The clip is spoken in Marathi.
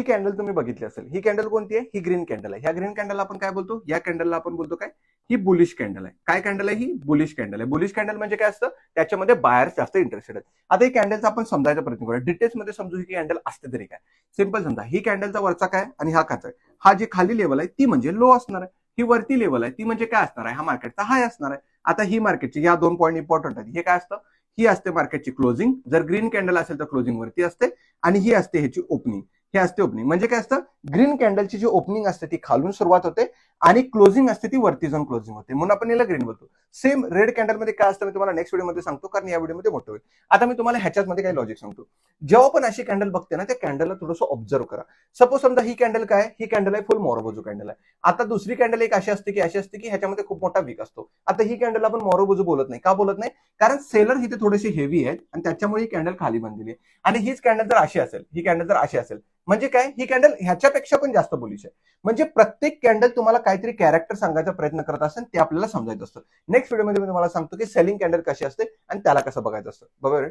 कॅन्डल तुम्ही बघितली असेल, ही कॅन्डल कोणती आहे? ही ग्रीन कॅन्डल आहे. ह्या ग्रीन कॅन्डलला आपण काय बोलतो? या कॅन्डलला आपण बोलतो काय? ही बुलिश कॅन्डल आहे. काय कॅन्डल आहे ही? बुलिश कॅन्डल आहे. बुलिश कॅन्डल म्हणजे काय असतं? त्याच्यामध्ये बायर्स जास्त इंटरेस्टेड आहेत. आता ही कॅन्डलचा आपण समजायचा प्रयत्न करूया. डिटेल्समध्ये समजू ही कॅन्डल असते तरी काय. सिंपल समजा, ही कॅन्डलचा वरचा काय आणि हा खाचा आहे. हा जी खाली लेवल आहे ती म्हणजे लो असणार आहे. ही वरती लेवल आहे ती म्हणजे काय असणार आहे? हा मार्केटचा हाय असणार आहे. आता ही मार्केटची या 2 पॉईंट इम्पॉर्टंट आहेत. हे काय असतं? ही असते मार्केटची क्लोजिंग. जर ग्रीन कॅन्डल असेल तर क्लोजिंग वरती असते आणि ही असते ह्याची ओपनिंग. हे असते ओपनिंग. म्हणजे काय असतं? ग्रीन कॅन्डलची जी ओपनिंग असते ती खालून सुरुवात होते आणि क्लोजिंग असते ती वरती जाऊन क्लोजिंग होते, म्हणून आपण याला ग्रीन बोलतो. सेम रेड कॅन्डल मध्ये काय असतं मी तुम्हाला नेक्स्ट व्हिडिओमध्ये सांगतो, कारण या व्हिडिओमध्ये मोठं होईल. आता मी तुम्हाला ह्याच्यामध्ये काही लॉजिक सांगतो. जेव्हा पण अशी कॅन्डल बघते ना, त्या कॅन्डलला थोडंसं ऑब्झर्व करा. सपोज समजा ही कॅन्डल काय? ही कॅन्डल आहे फुल मोरोबोजू कॅन्डल आहे. आता दुसरी कॅन्डल एक अशी असते की ह्याच्यामध्ये खूप मोठा वीक असतो. आता ही कॅन्डल आपण मोरोबोजू बोलत नाही. का बोलत नाही? कारण सेलर इथे थोडेसे हेवी आहेत आणि त्याच्यामुळे ही कॅन्डल खाली बनलेली आहे. आणि हीच कॅन्डल जर अशी असेल, ही कॅन्डल जर अशी असेल, म्हणजे काय? ही कॅन्डल ह्याच्यापेक्षा पण जास्त बुलिश आहे. म्हणजे प्रत्येक कॅन्डल तुम्हाला काहीतरी कॅरेक्टर सांगायचा प्रयत्न करत असेल, ते आपल्याला समजायचं असतं. नेक्स्ट व्हिडिओमध्ये मी तुम्हाला सांगतो की सेलिंग कॅन्डल कशी असते आणि त्याला कसं बघायचं असतं. बरोबर.